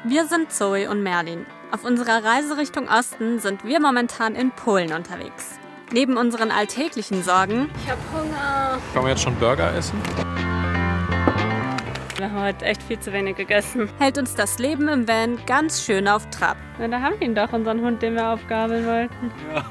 Wir sind Zoe und Merlin. Auf unserer Reise Richtung Osten sind wir momentan in Polen unterwegs. Neben unseren alltäglichen Sorgen... Ich hab Hunger. Kann man jetzt schon Burger essen? Wir haben heute echt viel zu wenig gegessen. Hält uns das Leben im Van ganz schön auf Trab. Na, da haben wir ihn doch, unseren Hund, den wir aufgabeln wollten. Ja.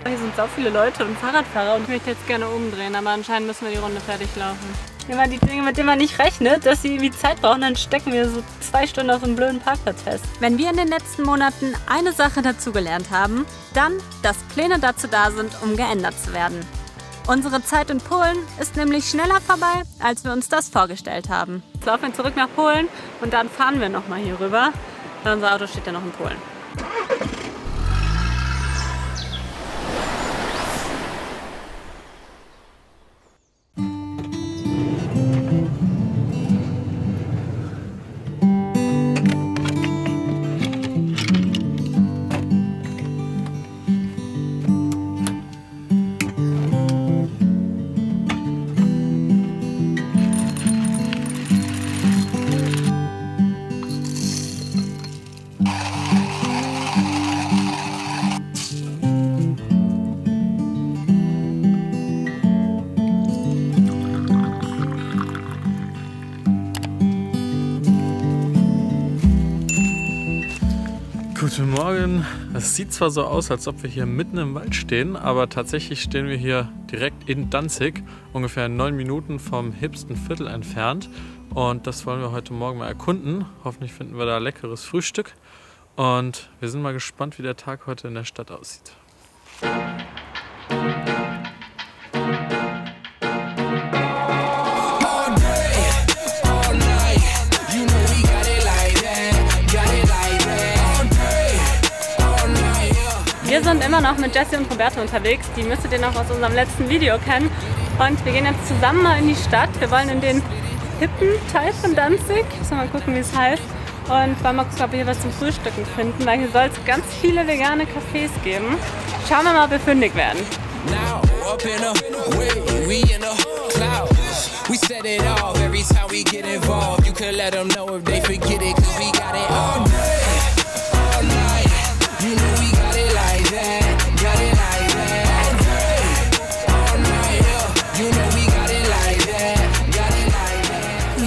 Hier sind so viele Leute und Fahrradfahrer und ich möchte jetzt gerne umdrehen, aber anscheinend müssen wir die Runde fertig laufen. Immer die Dinge, mit denen man nicht rechnet, dass sie irgendwie Zeit brauchen, dann stecken wir so 2 Stunden auf einem blöden Parkplatz fest. Wenn wir in den letzten Monaten eine Sache dazugelernt haben, dann, dass Pläne dazu da sind, um geändert zu werden. Unsere Zeit in Polen ist nämlich schneller vorbei, als wir uns das vorgestellt haben. Jetzt laufen wir zurück nach Polen und dann fahren wir nochmal hier rüber, weil unser Auto steht ja noch in Polen. Guten Morgen. Es sieht zwar so aus, als ob wir hier mitten im Wald stehen, aber tatsächlich stehen wir hier direkt in Danzig, ungefähr 9 Minuten vom hipsten Viertel entfernt. Und das wollen wir heute Morgen mal erkunden. Hoffentlich finden wir da leckeres Frühstück. Und wir sind mal gespannt, wie der Tag heute in der Stadt aussieht. Wir sind immer noch mit Jessie und Roberto unterwegs, die müsstet ihr noch aus unserem letzten Video kennen. Und wir gehen jetzt zusammen mal in die Stadt. Wir wollen in den hippen Teil von Danzig. Müssen wir mal gucken, wie es heißt. Und wollen mal gucken, ob wir hier was zum Frühstücken finden, weil hier soll es ganz viele vegane Cafés geben. Schauen wir mal, ob wir fündig werden.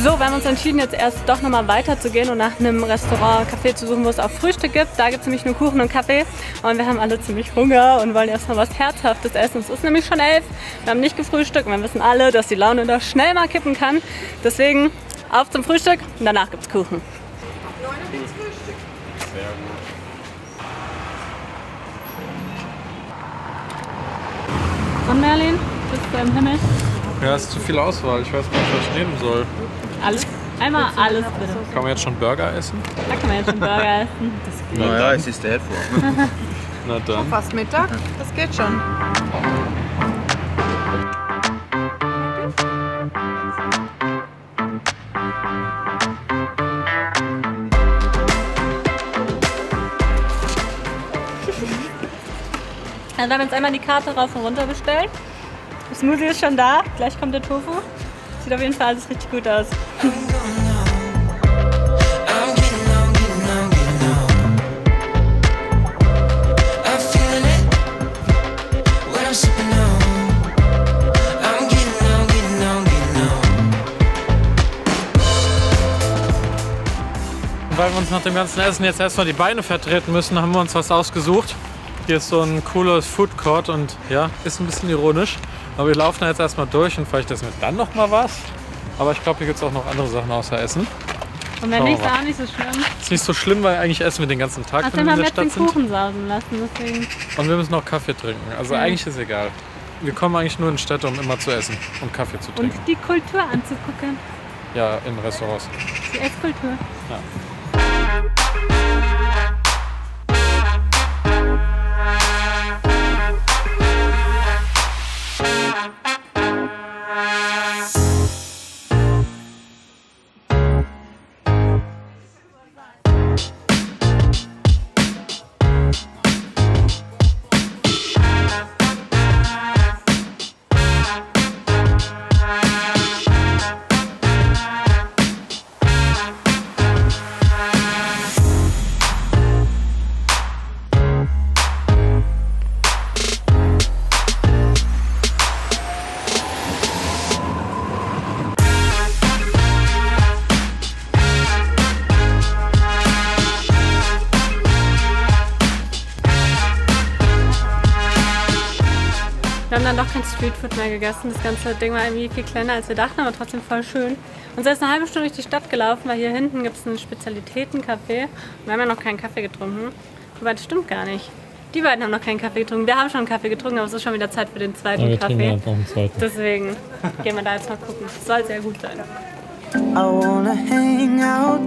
So, wir haben uns entschieden, jetzt erst doch nochmal weiterzugehen und nach einem Restaurant, Café zu suchen, wo es auch Frühstück gibt. Da gibt es nämlich nur Kuchen und Kaffee und wir haben alle ziemlich Hunger und wollen erstmal was Herzhaftes essen. Es ist nämlich schon 11, wir haben nicht gefrühstückt und wir wissen alle, dass die Laune da schnell mal kippen kann. Deswegen auf zum Frühstück und danach gibt es Kuchen. Sehr gut. Und Merlin, bist du im Himmel? Ja, es ist zu viel Auswahl. Ich weiß gar nicht, was ich nehmen soll. Alles? Einmal alles bitte. Kann man jetzt schon Burger essen? Da kann man jetzt schon Burger essen. Naja, es ist 11 Uhr. Na dann. Fast Mittag, das geht schon. Also wir haben jetzt einmal die Karte rauf und runter bestellt. Das Smoothie ist schon da, gleich kommt der Tofu. Sieht auf jeden Fall alles richtig gut aus. Weil wir uns nach dem ganzen Essen jetzt erstmal die Beine vertreten müssen, haben wir uns was ausgesucht. Hier ist so ein cooles Food Court und ja, ist ein bisschen ironisch. Aber wir laufen jetzt erstmal durch und vielleicht essen wir dann noch mal was. Aber ich glaube, hier gibt es auch noch andere Sachen außer Essen. Und wenn nicht, ist auch nicht so schlimm. Ist nicht so schlimm, weil eigentlich essen wir den ganzen Tag, Außerdem wenn wir in haben der wir jetzt Stadt den sind. Kuchen sausen lassen, deswegen. Und wir müssen noch Kaffee trinken. Also eigentlich ist egal. Wir kommen eigentlich nur in Städte, um immer zu essen und Kaffee zu Und trinken. die Kultur anzugucken. Ja, in Restaurants. Die Esskultur. Ja. Wir haben dann doch kein Streetfood mehr gegessen. Das ganze Ding war irgendwie viel kleiner, als wir dachten, aber trotzdem voll schön. Und sind jetzt eine halbe Stunde durch die Stadt gelaufen, weil hier hinten gibt es einen Spezialitätencafé. Wir haben ja noch keinen Kaffee getrunken. Wobei, das stimmt gar nicht. Die beiden haben noch keinen Kaffee getrunken. Wir haben schon einen Kaffee getrunken, aber es ist schon wieder Zeit für den zweiten Kaffee. Deswegen gehen wir da jetzt mal gucken. Es soll sehr gut sein. I wanna hang out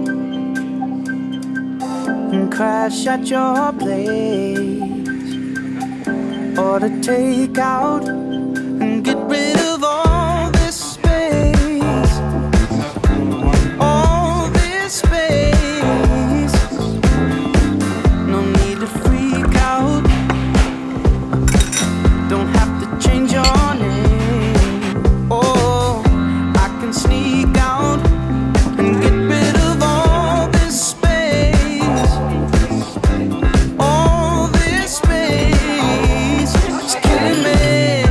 and crash at your place, or to take out and get rid of all this space, all this space. No need to freak out, don't have to change your name. Oh, I can sneak out and get rid of all this space, all this space. It's killing me.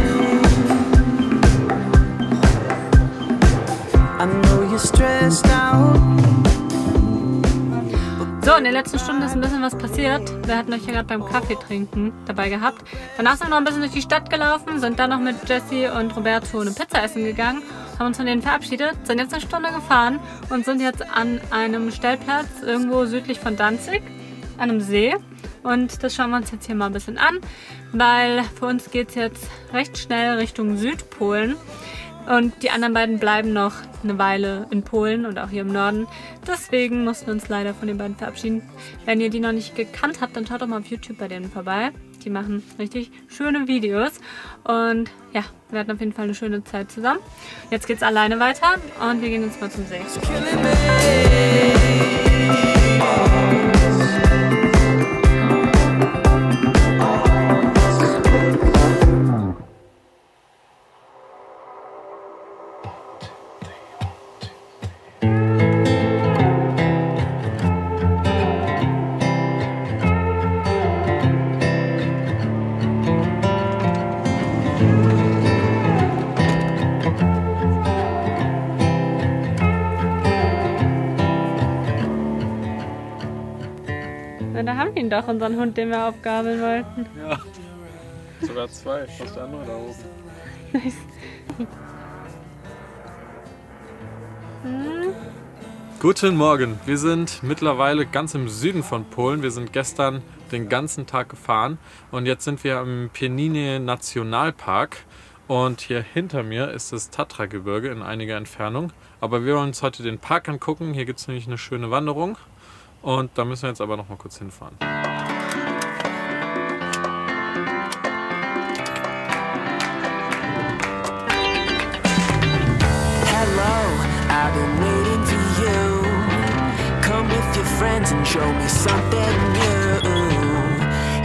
I know you're stressed out. So, in der letzten Stunde ist ein bisschen was passiert. Wir hatten euch ja gerade beim Kaffee trinken dabei gehabt. Danach sind wir noch ein bisschen durch die Stadt gelaufen, sind dann noch mit Jessie und Roberto eine Pizza essen gegangen, haben uns von denen verabschiedet, sind jetzt eine Stunde gefahren und sind jetzt an einem Stellplatz irgendwo südlich von Danzig, an einem See. Und das schauen wir uns jetzt hier mal ein bisschen an, weil für uns geht es jetzt recht schnell Richtung Südpolen. Und die anderen beiden bleiben noch eine Weile in Polen und auch hier im Norden. Deswegen mussten wir uns leider von den beiden verabschieden. Wenn ihr die noch nicht gekannt habt, dann schaut doch mal auf YouTube bei denen vorbei. Die machen richtig schöne Videos. Und ja, wir hatten auf jeden Fall eine schöne Zeit zusammen. Jetzt geht's alleine weiter und wir gehen jetzt mal zum See. Da haben wir ihn doch, unseren Hund, den wir aufgabeln wollten. Ja, sogar zwei. Was ist der andere da oben? Nice. Guten Morgen. Wir sind mittlerweile ganz im Süden von Polen. Wir sind gestern den ganzen Tag gefahren und jetzt sind wir im Pieninie Nationalpark. Und hier hinter mir ist das Tatra-Gebirge in einiger Entfernung. Aber wir wollen uns heute den Park angucken. Hier gibt es nämlich eine schöne Wanderung. Und da müssen wir jetzt aber noch mal kurz hinfahren. Hello, I've been waiting for you. Come with your friends and show me something new.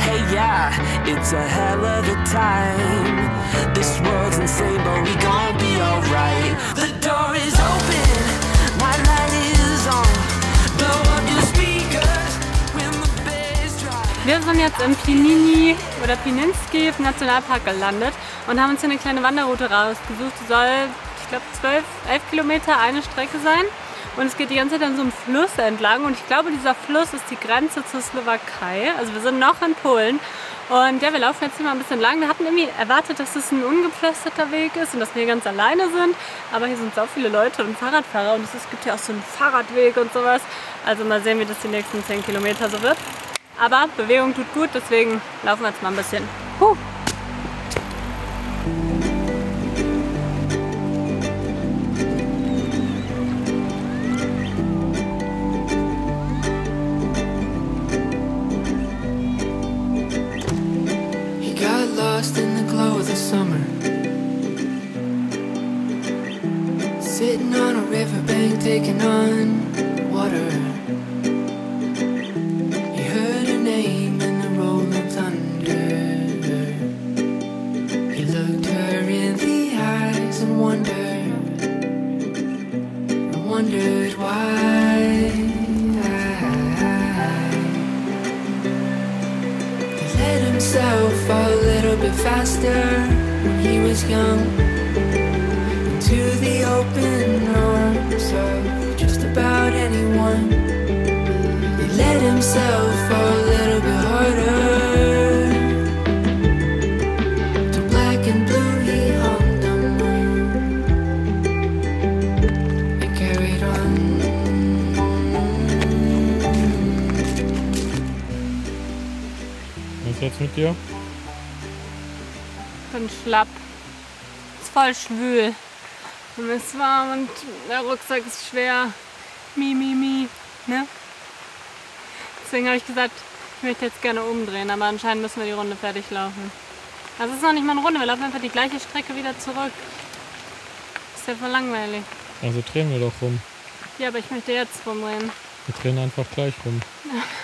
Hey, yeah, it's a hell of a time. This world's insane, but we gon' be alright. The door is open, my light is on. Blow up your speakers when the bass drops. Wir sind jetzt im Pieninie oder Pieninski Nationalpark gelandet und haben uns hier eine kleine Wanderroute rausgesucht. Die soll, ich glaube, 11 Kilometer eine Strecke sein. Und es geht die ganze Zeit an so einem Fluss entlang. Und ich glaube, dieser Fluss ist die Grenze zur Slowakei. Also wir sind noch in Polen. Und ja, wir laufen jetzt hier mal ein bisschen lang. Wir hatten irgendwie erwartet, dass es ein ungepflasterter Weg ist und dass wir hier ganz alleine sind. Aber hier sind so viele Leute und Fahrradfahrer und es gibt ja auch so einen Fahrradweg und sowas. Also mal sehen, wie das die nächsten 10 Kilometer so wird. Aber Bewegung tut gut, deswegen laufen wir jetzt mal ein bisschen. Lost in the glow of the summer, sitting on a riverbank taking on water. He heard her name in the rolling thunder. He looked her in the eyes and wondered why. He let himself fall a little bit faster when he was young, into the open arms of just about anyone. He let himself fall a little bit harder to black and blue. ist jetzt mit dir? Ich bin schlapp. Ist voll schwül. Und mir ist warm und der Rucksack ist schwer. Mi. Ne? Deswegen habe ich gesagt, ich möchte jetzt gerne umdrehen, aber anscheinend müssen wir die Runde fertig laufen. Also es ist noch nicht mal eine Runde, wir laufen einfach die gleiche Strecke wieder zurück. Ist ja voll langweilig. Also drehen wir doch rum. Ja, aber ich möchte jetzt rumdrehen. Wir drehen einfach gleich rum.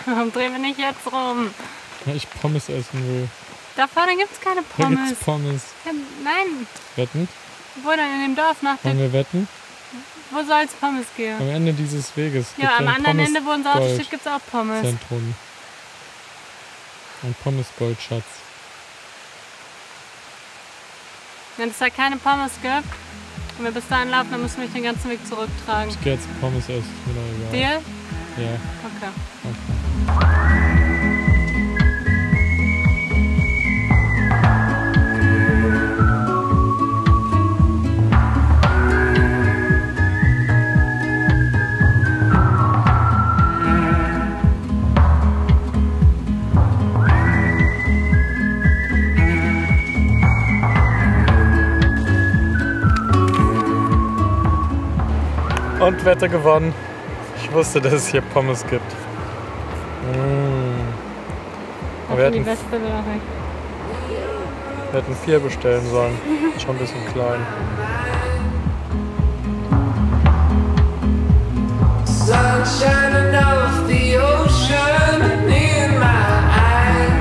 Warum drehen wir nicht jetzt rum? Weil ich Pommes essen will. Da vorne gibt es keine Da Pommes. gibt's Pommes. Ja, nein. Wetten? Wo denn in dem Dorf nach Wollen dem... wir wetten? Wo soll es Pommes geben? Am Ende dieses Weges. Ja, am anderen Ende, wo unser Auto steht, gibt es auch Pommes. Zentrum. Ein Pommes-Goldschatz. Wenn es da keine Pommes gibt und wir bis dahin laufen, dann müssen wir den ganzen Weg zurücktragen. Ich gehe jetzt Pommes essen, ist mir doch egal. Deal? Ja. Okay. Und Wette gewonnen. Ich wusste, dass es hier Pommes gibt. Aber wir Die hätten, beste Nachricht. wir hätten 4 bestellen sollen. Schon ein bisschen klein. Sun shining off the ocean in my eyes.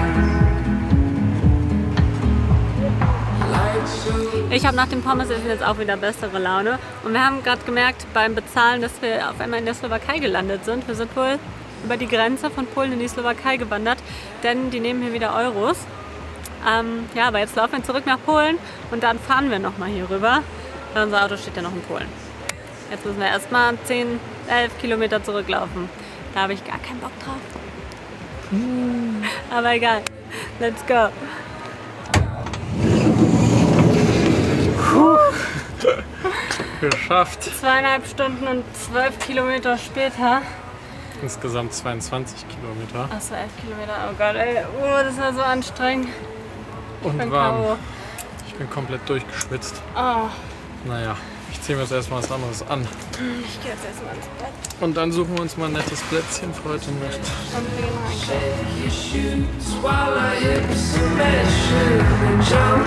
Like so. Ich habe nach dem Pommesessen jetzt auch wieder bessere Laune. Und wir haben gerade gemerkt beim Bezahlen, dass wir auf einmal in der Slowakei gelandet sind. Wir sind wohl über die Grenze von Polen in die Slowakei gewandert, denn die nehmen hier wieder Euros. Ja, aber jetzt laufen wir zurück nach Polen und dann fahren wir nochmal hier rüber, weil unser Auto steht ja noch in Polen. Jetzt müssen wir erstmal 10, 11 Kilometer zurücklaufen. Da habe ich gar keinen Bock drauf. Aber egal, let's go. Geschafft. 2,5 Stunden und 12 Kilometer später. Insgesamt 22 Kilometer. Achso, 11 Kilometer. Oh Gott, ey. Das war so anstrengend. Und bin warm. K.O. Ich bin komplett durchgeschwitzt. Oh, Naja, ich ziehe mir jetzt erstmal was anderes an. ich gehe jetzt erstmal ins Bett. Und dann suchen wir uns mal ein nettes Plätzchen für heute Nacht. Und wir gehen einkaufen. You shoot, swallow hips and measure and jump.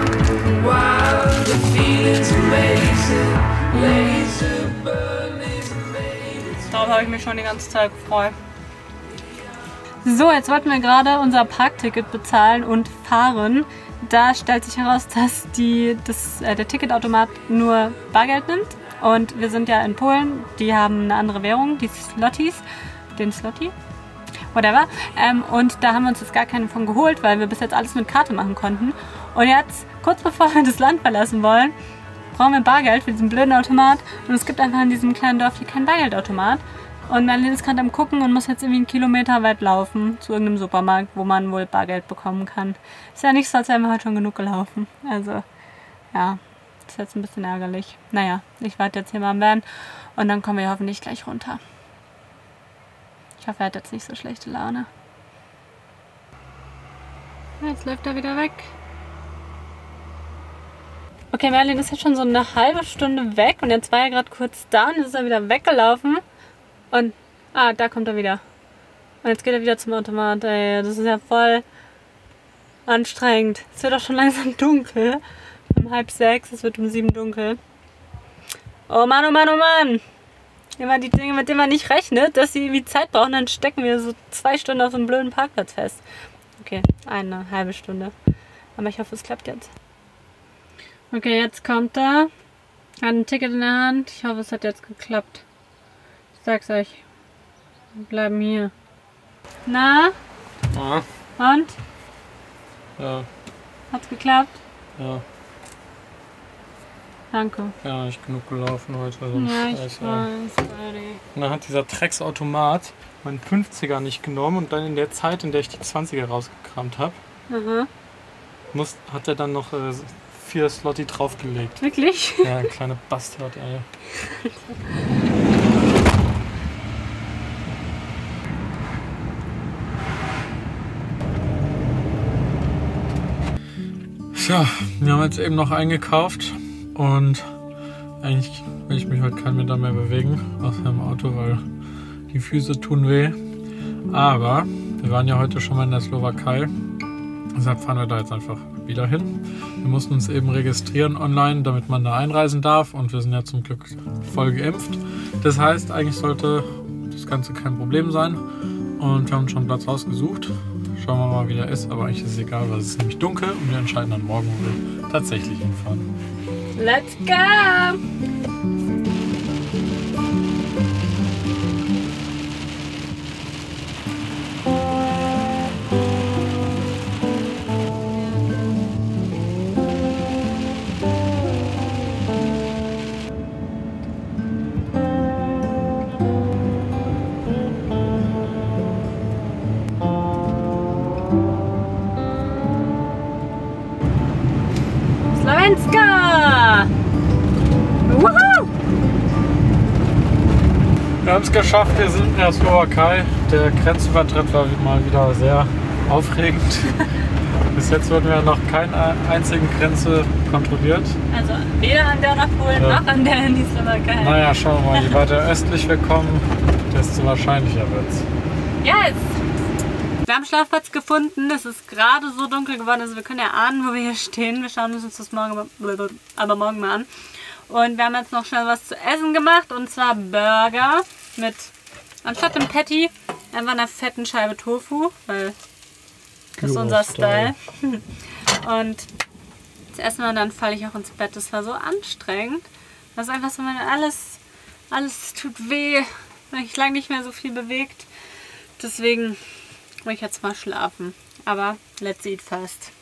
Wow, the feeling's amazing. Laser burning amazing. Darauf habe ich mich schon die ganze Zeit gefreut. So, jetzt wollten wir gerade unser Parkticket bezahlen und fahren. Da stellt sich heraus, dass der Ticketautomat nur Bargeld nimmt. Und wir sind ja in Polen, die haben eine andere Währung, die Zlotys, den Zloty, whatever. Und da haben wir uns jetzt gar keinen von geholt, weil wir bis jetzt alles mit Karte machen konnten. Und jetzt, kurz bevor wir das Land verlassen wollen, brauchen wir Bargeld für diesen blöden Automat. Und es gibt einfach in diesem kleinen Dorf hier keinen Bargeldautomat. Und Merlin ist gerade am Gucken und muss jetzt irgendwie 1 Kilometer weit laufen zu irgendeinem Supermarkt, wo man wohl Bargeld bekommen kann. Ist ja nicht so, als wären wir heute schon genug gelaufen. Also, ja, ist jetzt ein bisschen ärgerlich. Naja, ich warte jetzt hier mal am Van und dann kommen wir hoffentlich gleich runter. Ich hoffe, er hat jetzt nicht so schlechte Laune. Jetzt läuft er wieder weg. Okay, Merlin ist jetzt schon so eine halbe Stunde weg und jetzt war er gerade kurz da und jetzt ist er wieder weggelaufen. Und, da kommt er wieder. Und jetzt geht er wieder zum Automat. Ey, das ist ja voll anstrengend. Es wird auch schon langsam dunkel. Um 5:30, es wird um 7 dunkel. Oh Mann, oh Mann, oh Mann. Immer die Dinge, mit denen man nicht rechnet, dass sie irgendwie Zeit brauchen, dann stecken wir so 2 Stunden auf so einem blöden Parkplatz fest. Okay, 1,5 Stunde. Aber ich hoffe, es klappt jetzt. Okay, jetzt kommt er. Hat ein Ticket in der Hand. Ich hoffe, es hat jetzt geklappt. Ich sag's euch. Wir bleiben hier. Na? Ja. Und? Ja. Hat's geklappt? Ja. Danke. Ja, nicht genug gelaufen heute. Sonst Ja, ich weiß, weiß, Buddy. Und dann hat dieser Drecksautomat meinen 50er nicht genommen und dann in der Zeit, in der ich die 20er rausgekramt habe, Aha. hat er dann noch 4 Zloty draufgelegt. Wirklich? Ja, ein kleiner Bastard, ey. Tja, wir haben jetzt eben noch eingekauft und eigentlich will ich mich heute keinen Meter mehr bewegen aus dem Auto, weil die Füße tun weh. Aber wir waren ja heute schon mal in der Slowakei, deshalb fahren wir da jetzt einfach wieder hin. Wir mussten uns eben registrieren online, damit man da einreisen darf und wir sind ja zum Glück voll geimpft. Das heißt, eigentlich sollte das Ganze kein Problem sein und wir haben schon einen Platz ausgesucht. Schauen wir mal, wie der ist, aber eigentlich ist es egal, weil es ist nämlich dunkel und wir entscheiden dann morgen, wo wir tatsächlich hinfahren. Let's go! Slowenska! Woohoo! Wir haben es geschafft, wir sind in der Slowakei. Der Grenzübertritt war mal wieder sehr aufregend. Bis jetzt wurden wir noch keine einzigen Grenze kontrolliert. Also weder an der nach Polen noch an der in die Slowakei. Naja, schauen wir mal, je weiter östlich wir kommen, desto wahrscheinlicher wird es. Yes! Wir haben Schlafplatz gefunden, es ist gerade so dunkel geworden, also wir können ja ahnen, wo wir hier stehen. Wir schauen uns das morgen mal an. Und wir haben jetzt noch schnell was zu essen gemacht, und zwar Burger mit, anstatt dem Patty, einfach einer fetten Scheibe Tofu, weil das ist unser Style. Und das essen wir und dann falle ich auch ins Bett. Das war so anstrengend. Das ist einfach so, wenn alles tut weh, wenn ich lange nicht mehr so viel bewegt. Deswegen will ich jetzt mal schlafen. Aber let's eat fast.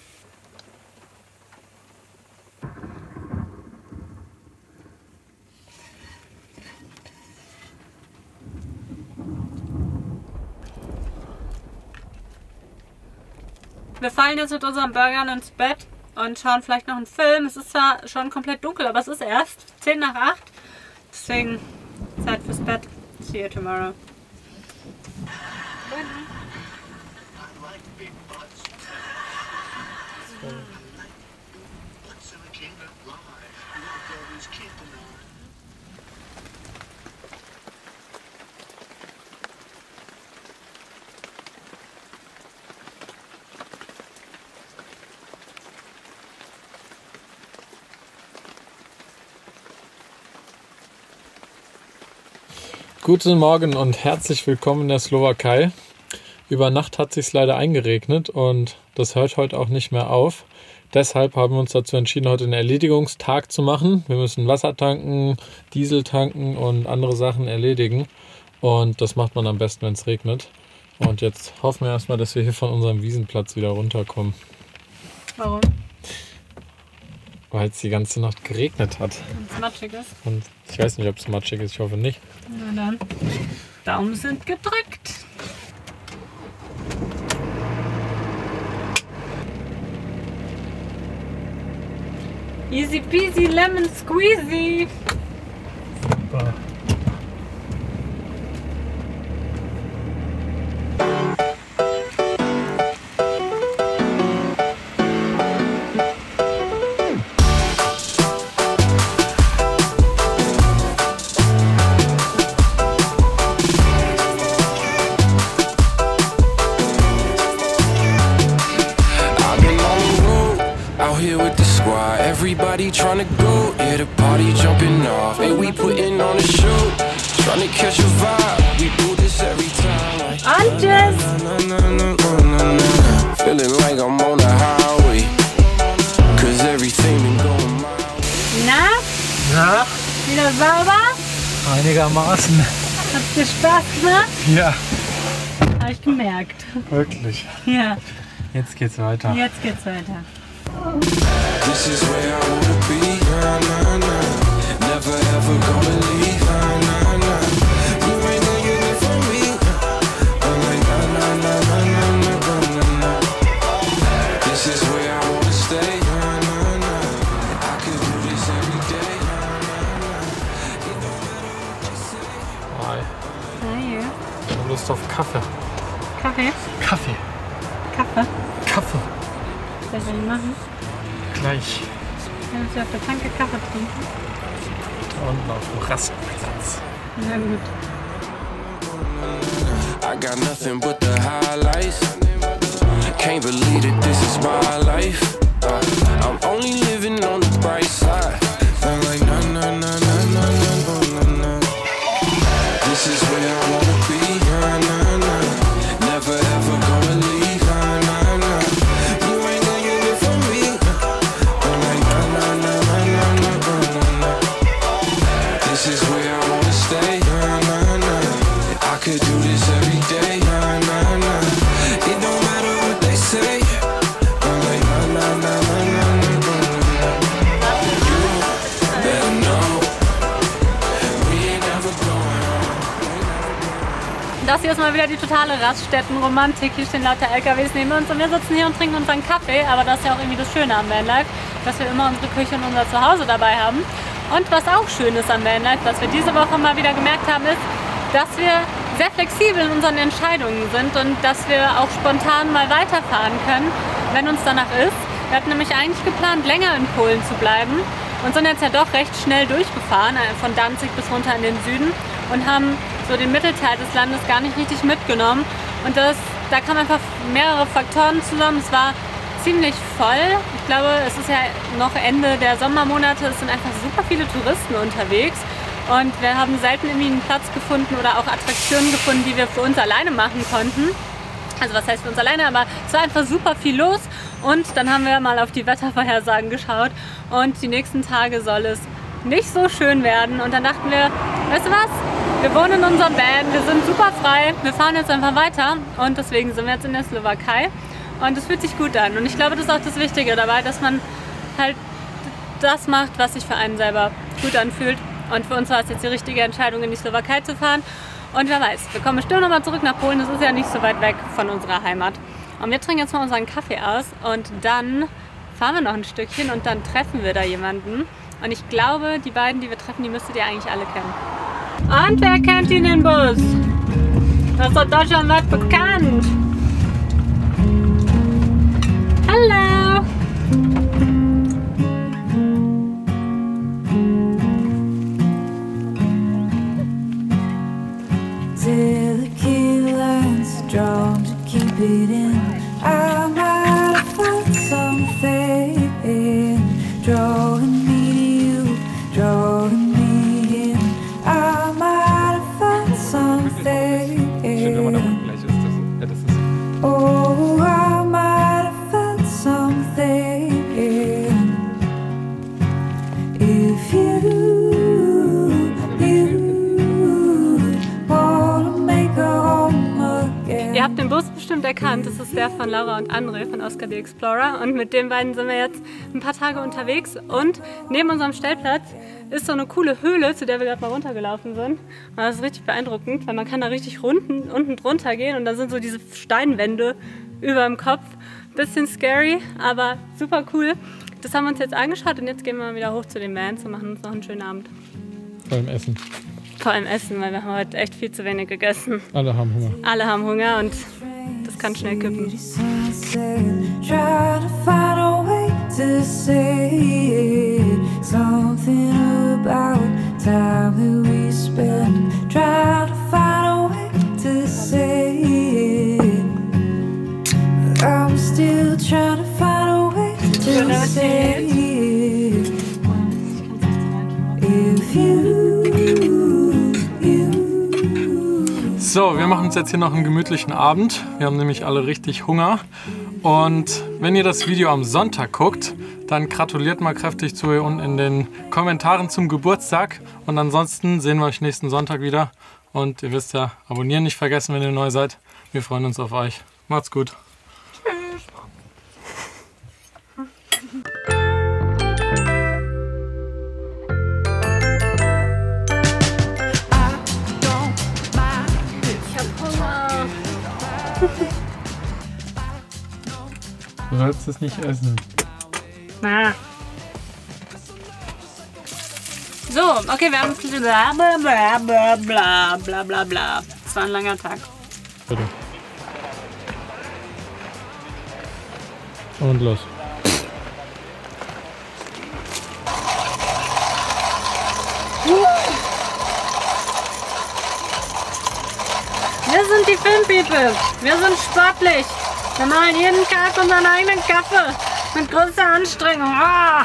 Wir fallen jetzt mit unseren Burgern ins Bett und schauen vielleicht noch einen Film. Es ist zwar schon komplett dunkel, aber es ist erst 10 nach 8. Deswegen Zeit fürs Bett. See you tomorrow. Guten Morgen und herzlich willkommen in der Slowakei. Über Nacht hat es sich leider eingeregnet und das hört heute auch nicht mehr auf. Deshalb haben wir uns dazu entschieden, heute einen Erledigungstag zu machen. Wir müssen Wasser tanken, Diesel tanken und andere Sachen erledigen. Und das macht man am besten, wenn es regnet. Und jetzt hoffen wir erstmal, dass wir hier von unserem Wiesenplatz wieder runterkommen. Warum? Weil es die ganze Nacht geregnet hat. Und es matschig ist. Und ich weiß nicht, ob es matschig ist, ich hoffe nicht. Na dann. Daumen sind gedrückt. Easy peasy lemon squeezy. Super. Everybody trying to go, yeah, the party jumping off. Hey, we putting on a show, trying to catch a vibe. We do this every time. I'm just feeling like I'm on the highway, cause everything been going my way. Na? Wieder sauber? Einigermaßen. Hat's dir Spaß gemacht? Ja. Hab ich gemerkt. Wirklich. Ja. Jetzt geht's weiter. Jetzt geht's weiter. This is where I wanna be, nah, nah, nah. Never ever gonna leave, nah, nah, nah. You ain't gonna get it from me. I'm like, nah, nah, nah, nah, nah, nah, nah. This is where I wanna stay, nah, nah, nah. I could do this every day, nah, nah, nah. It don't matter what you say. Hi. Hi. Ich habe Lust auf Kaffee. Kaffee? Kaffee. Kaffee? Kaffee. Was soll ich machen? gleich. Ja, dass wir auf der Tanke Kaffee trinken. Da unten auf dem Rastplatz. Na gut. I got nothing but the highlights. Can't believe that this is my life. I'm only living on the bright side. I'm like na na na na na na na na. This is where I wanna be. Na na na. Never ever gonna leave. Na na na. You ain't gonna get it from me. I'm like na na na na na na na na. This is where I wanna stay. Na na na. I could do this every day. Na na na. It don't matter what they say. I'm like na na na na na na na. You better know we ain't never going. Das hier ist mal wieder die totale Raststätten-Romantik. Hier stehen lauter LKWs neben uns und wir sitzen hier und trinken unseren Kaffee. Aber das ist ja auch irgendwie das Schöne am Vanlife, dass wir immer unsere Küche und unser Zuhause dabei haben. Und was auch schön ist am Vanlife, was wir diese Woche mal wieder gemerkt haben, ist, dass wir sehr flexibel in unseren Entscheidungen sind und dass wir auch spontan mal weiterfahren können, wenn uns danach ist. Wir hatten nämlich eigentlich geplant, länger in Polen zu bleiben und sind jetzt ja doch recht schnell durchgefahren, von Danzig bis runter in den Süden und haben so den Mittelteil des Landes gar nicht richtig mitgenommen. Und da kamen einfach mehrere Faktoren zusammen. Es war ziemlich voll. Ich glaube, es ist ja noch Ende der Sommermonate, es sind einfach super viele Touristen unterwegs. Und wir haben selten irgendwie einen Platz gefunden oder auch Attraktionen gefunden, die wir für uns alleine machen konnten. Also was heißt für uns alleine, aber es war einfach super viel los. Und dann haben wir mal auf die Wettervorhersagen geschaut und die nächsten Tage soll es nicht so schön werden. Und dann dachten wir, weißt du was, wir wohnen in unserem Van, wir sind super frei, wir fahren jetzt einfach weiter. Und deswegen sind wir jetzt in der Slowakei und es fühlt sich gut an. Und ich glaube, das ist auch das Wichtige dabei, dass man halt das macht, was sich für einen selber gut anfühlt. Und für uns war es jetzt die richtige Entscheidung, in die Slowakei zu fahren. Und wer weiß, wir kommen bestimmt nochmal zurück nach Polen. Das ist ja nicht so weit weg von unserer Heimat. Und wir trinken jetzt mal unseren Kaffee aus und dann fahren wir noch ein Stückchen und dann treffen wir da jemanden. Und ich glaube, die beiden, die wir treffen, die müsstet ihr eigentlich alle kennen. Und wer kennt ihn, den Bus? Das ist doch deutschlandweit bekannt. Hallo! Drawn to keep it in. I might have found something drawing me to you, drawing me in. I might have found something. Oh, I might have found something. If you wanna make a home. Ihr habt den Bus bestimmt erkannt, das ist der von Laura und André von Oscar the Explorer und mit den beiden sind wir jetzt ein paar Tage unterwegs und neben unserem Stellplatz ist so eine coole Höhle, zu der wir gerade mal runtergelaufen sind. Und das ist richtig beeindruckend, weil man kann da richtig unten drunter gehen und da sind so diese Steinwände über dem Kopf. Bisschen scary, aber super cool. Das haben wir uns jetzt angeschaut und jetzt gehen wir mal wieder hoch zu den Vans und machen uns noch einen schönen Abend. Vor allem Essen. Vor allem Essen, weil wir haben heute echt viel zu wenig gegessen. Alle haben Hunger. Alle haben Hunger und das kann schnell kippen. So, wir machen uns jetzt hier noch einen gemütlichen Abend. Wir haben nämlich alle richtig Hunger. Und wenn ihr das Video am Sonntag guckt, dann gratuliert mal kräftig zu hier unten in den Kommentaren zum Geburtstag. Und ansonsten sehen wir euch nächsten Sonntag wieder. Und ihr wisst ja, abonnieren nicht vergessen, wenn ihr neu seid. Wir freuen uns auf euch. Macht's gut. Du sollst es nicht essen. Na. So, okay, wir haben bla bla bla bla bla bla bla bla. Es war ein langer Tag. Bitte. Und los. sind die Filmpeople. Wir sind sportlich. Wir machen jeden Tag unseren eigenen Kaffee. Mit größter Anstrengung. Ah!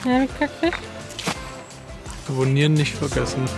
Ja, wie Kackfisch? Abonnieren nicht vergessen.